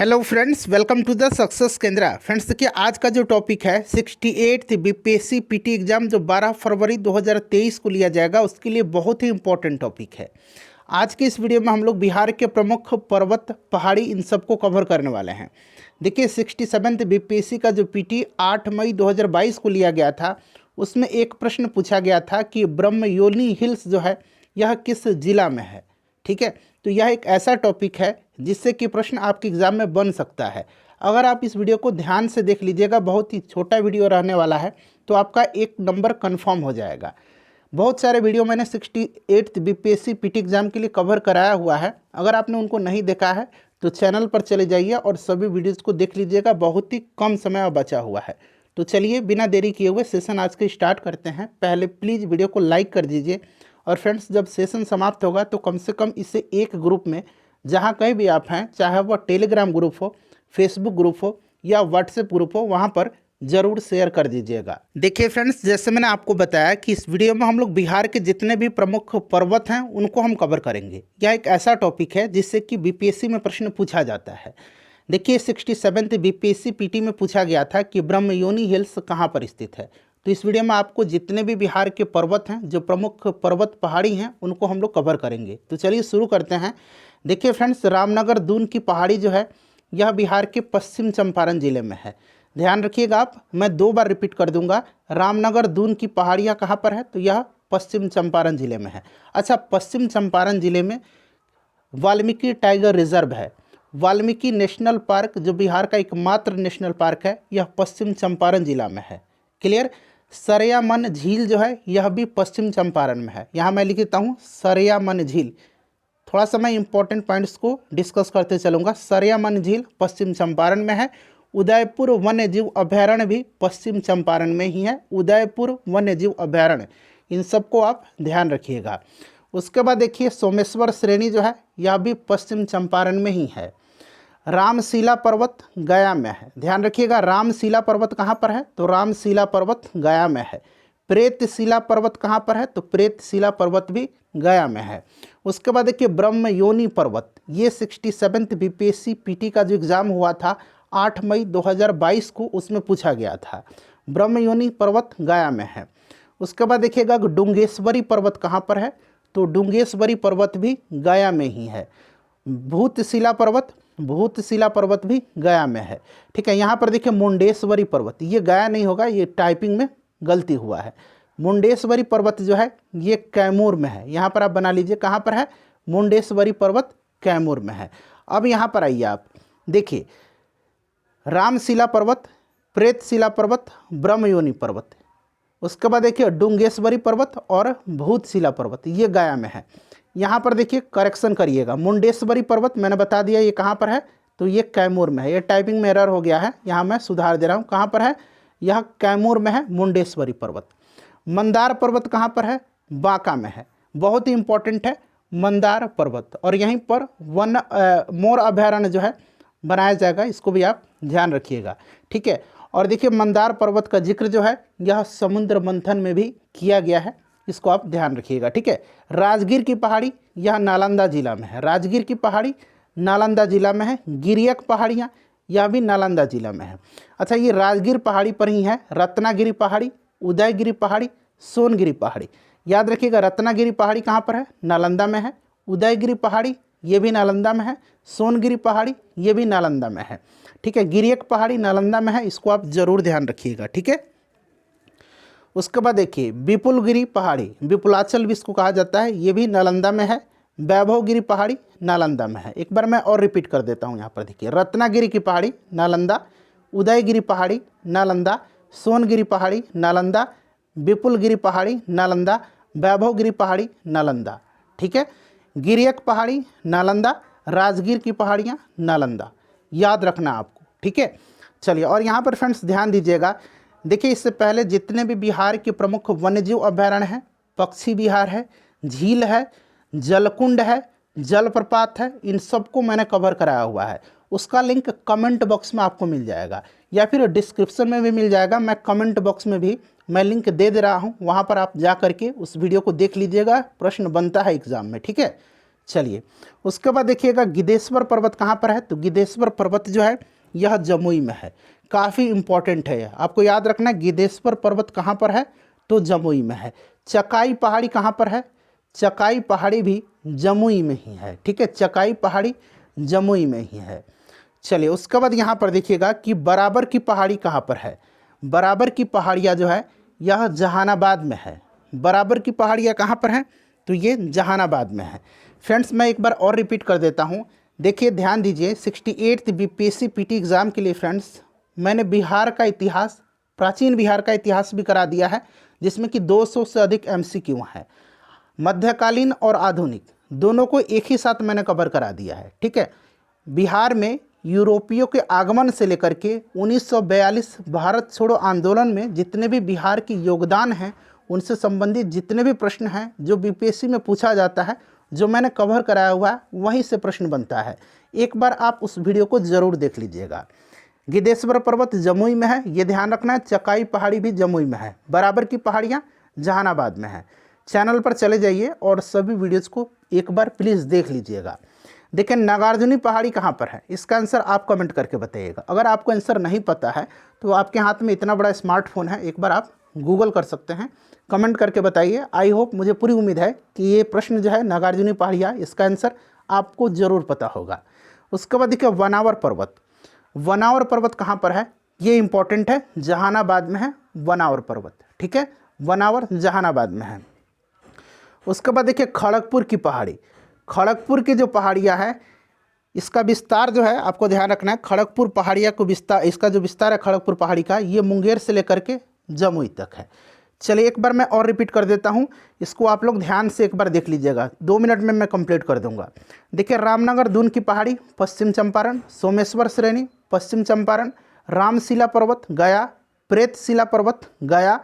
Hello friends, welcome to the success Kendra. Friends देखिए, आज का जो टॉपिक है 68th बीपीएससी पीटी एग्ज़ाम जो 12 फरवरी 2023 को लिया जाएगा, उसके लिए बहुत ही इंपॉर्टेंट टॉपिक है। आज के इस वीडियो में हम लोग बिहार के प्रमुख पर्वत, पहाड़ी, इन सबको कवर करने वाले हैं। देखिए, 67th बीपीएससी का जो पीटी 8 मई 2022 को लिया गया था, उसमें एक प्रश्न पूछा गया था कि ब्रह्मयोनी हिल्स जो है यह किस जिला में है। ठीक है, तो यह एक ऐसा टॉपिक है जिससे कि प्रश्न आपके एग्ज़ाम में बन सकता है। अगर आप इस वीडियो को ध्यान से देख लीजिएगा, बहुत ही छोटा वीडियो रहने वाला है, तो आपका एक नंबर कंफर्म हो जाएगा। बहुत सारे वीडियो मैंने 68th बीपीएससी पीटी एग्ज़ाम के लिए कवर कराया हुआ है। अगर आपने उनको नहीं देखा है तो चैनल पर चले जाइए और सभी वीडियोज़ को देख लीजिएगा, बहुत ही कम समय बचा हुआ है। तो चलिए बिना देरी किए हुए सेशन आज के स्टार्ट करते हैं। पहले प्लीज़ वीडियो को लाइक कर दीजिए, और फ्रेंड्स जब सेशन समाप्त होगा तो कम से कम इसे एक ग्रुप में, जहाँ कहीं भी आप हैं, चाहे वह टेलीग्राम ग्रुप हो, फेसबुक ग्रुप हो या व्हाट्सएप ग्रुप हो, वहाँ पर ज़रूर शेयर कर दीजिएगा। देखिए फ्रेंड्स, जैसे मैंने आपको बताया कि इस वीडियो में हम लोग बिहार के जितने भी प्रमुख पर्वत हैं उनको हम कवर करेंगे। यह एक ऐसा टॉपिक है जिससे कि बीपीएससी में प्रश्न पूछा जाता है। देखिए, 67th बीपीएससी पीटी में पूछा गया था कि ब्रह्मयोनी हिल्स कहाँ पर स्थित है। तो इस वीडियो में आपको जितने भी बिहार के पर्वत हैं, जो प्रमुख पर्वत पहाड़ी हैं, उनको हम लोग कवर करेंगे। तो चलिए शुरू करते हैं। देखिए फ्रेंड्स, रामनगर दून की पहाड़ी जो है यह बिहार के पश्चिम चंपारण जिले में है। ध्यान रखिएगा आप, मैं 2 बार रिपीट कर दूंगा। रामनगर दून की पहाड़ियाँ कहाँ पर है, तो यह पश्चिम चंपारण जिले में है। अच्छा, पश्चिम चंपारण जिले में वाल्मीकि टाइगर रिजर्व है। वाल्मीकि नेशनल पार्क जो बिहार का एकमात्र नेशनल पार्क है, यह पश्चिम चंपारण जिला में है। क्लियर। सरयामन झील जो है यह भी पश्चिम चंपारण में है। यहाँ मैं लिख देता हूँ सरयामन झील। थोड़ा सा मैं इंपॉर्टेंट पॉइंट्स को डिस्कस करते चलूँगा। सरयामन झील पश्चिम चंपारण में है। उदयपुर वन्य जीव अभयारण्य भी पश्चिम चंपारण में ही है। उदयपुर वन्य जीव अभयारण्य, इन सबको आप ध्यान रखिएगा। उसके बाद देखिए, सोमेश्वर श्रेणी जो है यह भी पश्चिम चंपारण में ही है। रामशिला पर्वत गया में है। ध्यान रखिएगा, रामशिला पर्वत कहाँ पर है, तो रामशिला पर्वत गया में है। प्रेतशिला पर्वत कहाँ पर है, तो प्रेतशिला पर्वत भी गया में है। उसके बाद देखिए, ब्रह्मयोनी पर्वत, ये 67th बीपीएससी पीटी का जो एग्ज़ाम हुआ था 8 मई 2022 को, उसमें पूछा गया था। ब्रह्मयोनी पर्वत गया में है। उसके बाद देखिएगा, डुंगेश्वरी पर्वत कहाँ पर है, तो डुंगेश्वरी पर्वत भी गया में ही है। भूतशिला पर्वत भी गया में है। ठीक है, यहाँ पर देखिए मुंडेश्वरी पर्वत, ये गया नहीं होगा, ये टाइपिंग में गलती हुआ है। मुंडेश्वरी पर्वत जो है ये कैमूर में है। यहाँ पर आप बना लीजिए, कहाँ पर है, मुंडेश्वरी पर्वत कैमूर में है। अब यहाँ पर आइए आप देखिए, रामशिला पर्वत, प्रेतशिला पर्वत, ब्रह्मयोनी पर्वत, उसके बाद देखिए डुंगेश्वरी पर्वत और भूतशिला पर्वत, ये गया में है। यहाँ पर देखिए करेक्शन करिएगा, मुंडेश्वरी पर्वत मैंने बता दिया ये कहाँ पर है, तो ये कैमूर में है। ये टाइपिंग में एरर हो गया है, यहाँ मैं सुधार दे रहा हूँ। कहाँ पर है, यह कैमूर में है मुंडेश्वरी पर्वत। मंदार पर्वत कहाँ पर है, बांका में है। बहुत ही इंपॉर्टेंट है मंदार पर्वत। और यहीं पर मोर अभयारण्य जो है बनाया जाएगा, इसको भी आप ध्यान रखिएगा। ठीक है, और देखिए मंदार पर्वत का जिक्र जो है यह समुद्र मंथन में भी किया गया है, इसको आप ध्यान रखिएगा। ठीक है, राजगीर की पहाड़ी यह नालंदा जिला में है। राजगीर की पहाड़ी नालंदा जिला में है। गिरियक पहाड़ियाँ यह भी नालंदा जिला में है। अच्छा, ये राजगीर पहाड़ी पर ही है रत्नागिरी पहाड़ी, उदयगिरी पहाड़ी, सोनगिरी पहाड़ी। याद रखिएगा, रत्नागिरी पहाड़ी कहाँ पर है, नालंदा में है। उदयगिरी पहाड़ी ये भी नालंदा में है। सोनगिरी पहाड़ी ये भी नालंदा में है। ठीक है, गिरियक पहाड़ी नालंदा में है, इसको आप जरूर ध्यान रखिएगा। ठीक है, उसके बाद देखिए विपुलगिरी पहाड़ी, विपुलाचल भी इसको कहा जाता है, ये भी नालंदा में है। वैभवगिरी पहाड़ी नालंदा में है। एक बार मैं और रिपीट कर देता हूँ। यहाँ पर देखिए, रत्नागिरी की पहाड़ी नालंदा, उदयगिरी पहाड़ी नालंदा, सोनगिरी पहाड़ी नालंदा, विपुलगिरी पहाड़ी नालंदा, वैभवगिरी पहाड़ी नालंदा। ठीक है, गिरियक पहाड़ी नालंदा, राजगीर की पहाड़ियाँ नालंदा, याद रखना आपको। ठीक है, चलिए, और यहाँ पर फ्रेंड्स ध्यान दीजिएगा। देखिए, इससे पहले जितने भी बिहार के प्रमुख वन्यजीव अभयारण्य हैं, पक्षी विहार है, झील है, जलकुंड है, जलप्रपात है, इन सबको मैंने कवर कराया हुआ है। उसका लिंक कमेंट बॉक्स में आपको मिल जाएगा, या फिर डिस्क्रिप्शन में भी मिल जाएगा। मैं कमेंट बॉक्स में भी मैं लिंक दे रहा हूँ, वहाँ पर आप जा करके उस वीडियो को देख लीजिएगा, प्रश्न बनता है एग्ज़ाम में। ठीक है, चलिए उसके बाद देखिएगा गिद्धेश्वर पर्वत कहाँ पर है, तो गिद्धेश्वर पर्वत जो है यह जमुई में है। काफ़ी इंपॉर्टेंट है यह, आपको याद रखना है गिद्धेश्वर पर्वत कहाँ पर है, तो जमुई में है। चकाई पहाड़ी कहाँ पर है, चकाई पहाड़ी भी जमुई में ही है, ठीक है, चकाई पहाड़ी जमुई में ही है। चलिए उसके बाद यहाँ पर देखिएगा कि बराबर की पहाड़ी कहाँ पर है, बराबर की पहाड़ियाँ जो है यह जहानाबाद में है। बराबर की पहाड़ियाँ कहाँ पर हैं, तो ये जहानाबाद में है। फ्रेंड्स मैं एक बार और रिपीट कर देता हूँ, देखिए ध्यान दीजिए 68th बीपीएससी पीटी एग्ज़ाम के लिए फ्रेंड्स मैंने बिहार का इतिहास, प्राचीन बिहार का इतिहास भी करा दिया है, जिसमें कि 200 से अधिक MCQ हैं। मध्यकालीन और आधुनिक दोनों को एक ही साथ मैंने कवर करा दिया है, ठीक है। बिहार में यूरोपियों के आगमन से लेकर के 1942 भारत छोड़ो आंदोलन में जितने भी बिहार की योगदान हैं, उनसे संबंधित जितने भी प्रश्न हैं जो बीपीएससी में पूछा जाता है, जो मैंने कवर कराया हुआ है वहीं से प्रश्न बनता है। एक बार आप उस वीडियो को ज़रूर देख लीजिएगा। गिद्धेश्वर पर्वत जमुई में है, ये ध्यान रखना है। चकाई पहाड़ी भी जमुई में है। बराबर की पहाड़ियाँ जहानाबाद में है। चैनल पर चले जाइए और सभी वीडियोज़ को एक बार प्लीज़ देख लीजिएगा। देखिए नागार्जुनी पहाड़ी कहाँ पर है, इसका आंसर आप कमेंट करके बताइएगा। अगर आपको आंसर नहीं पता है तो आपके हाथ में इतना बड़ा स्मार्टफोन है, एक बार आप गूगल कर सकते हैं, कमेंट करके बताइए। आई होप, मुझे पूरी उम्मीद है कि ये प्रश्न जो है नागार्जुनी पहाड़ियाँ, इसका आंसर आपको ज़रूर पता होगा। उसके बाद देखिए वनावर पर्वत, वनावर पर्वत कहाँ पर है, ये इंपॉर्टेंट है, जहानाबाद में है वनावर पर्वत, ठीक है, वनावर जहानाबाद में है। उसके बाद देखिए खड़गपुर की पहाड़ी, खड़गपुर की जो पहाड़ियाँ हैं इसका विस्तार जो है आपको ध्यान रखना है। खड़गपुर पहाड़ियाँ को विस्तार, इसका जो विस्तार है खड़गपुर पहाड़ी का, ये मुंगेर से लेकर के जमुई तक है। चलिए एक बार मैं और रिपीट कर देता हूँ, इसको आप लोग ध्यान से एक बार देख लीजिएगा, 2 मिनट में मैं कंप्लीट कर दूंगा। देखिए रामनगर दून की पहाड़ी पश्चिम चंपारण, सोमेश्वर श्रेणी पश्चिम चंपारण, रामशिला पर्वत गया, प्रेतशिला पर्वत गया,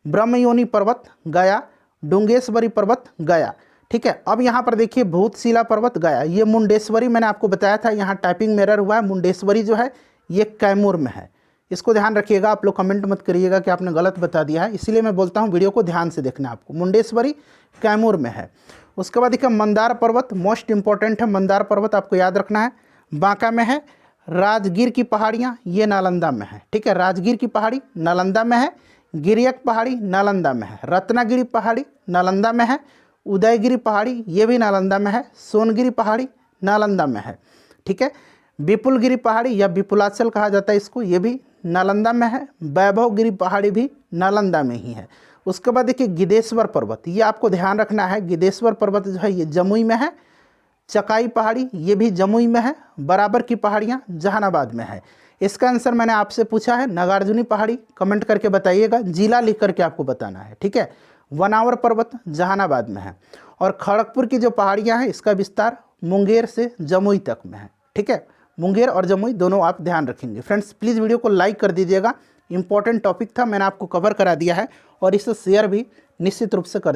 ब्रह्मयोनी पर्वत गया, डुंगेश्वरी पर्वत गया, ठीक है। अब यहाँ पर देखिए भूतशिला पर्वत गया, ये मुंडेश्वरी मैंने आपको बताया था, यहाँ टाइपिंग में एरर हुआ है। मुंडेश्वरी जो है ये कैमूर में है, इसको ध्यान रखिएगा। आप लोग कमेंट मत करिएगा कि आपने गलत बता दिया है, इसीलिए मैं बोलता हूँ वीडियो को ध्यान से देखना है आपको। मुंडेश्वरी कैमूर में है। उसके बाद देखिए मंदार पर्वत, मोस्ट इंपॉर्टेंट है, मंदार पर्वत आपको याद रखना है, बांका में है। राजगीर की पहाड़ियाँ ये नालंदा में है, ठीक है, राजगीर की पहाड़ी नालंदा में है। गिरियक पहाड़ी नालंदा में है। रत्नागिरी पहाड़ी नालंदा में है। उदयगिरी पहाड़ी ये भी नालंदा में है। सोनगिरी पहाड़ी नालंदा में है, ठीक है। विपुलगिरी पहाड़ी या विपुलाचल कहा जाता है इसको, ये भी नालंदा में है। वैभवगिरी पहाड़ी भी नालंदा में ही है। उसके बाद देखिए गिद्धेश्वर पर्वत, ये आपको ध्यान रखना है, गिद्धेश्वर पर्वत जो है ये जमुई में है। चकाई पहाड़ी ये भी जमुई में है। बराबर की पहाड़ियाँ जहानाबाद में है। इसका आंसर मैंने आपसे पूछा है नागार्जुनी पहाड़ी, कमेंट करके बताइएगा, जिला लिख करके आपको बताना है, ठीक है। वनावर पर्वत जहानाबाद में है। और खड़गपुर की जो पहाड़ियाँ हैं इसका विस्तार मुंगेर से जमुई तक में है, ठीक है। मुंगेर और जमुई दोनों आप ध्यान रखेंगे। फ्रेंड्स प्लीज़ वीडियो को लाइक कर दीजिएगा, इंपॉर्टेंट टॉपिक था, मैंने आपको कवर करा दिया है, और इसे शेयर भी निश्चित रूप से कर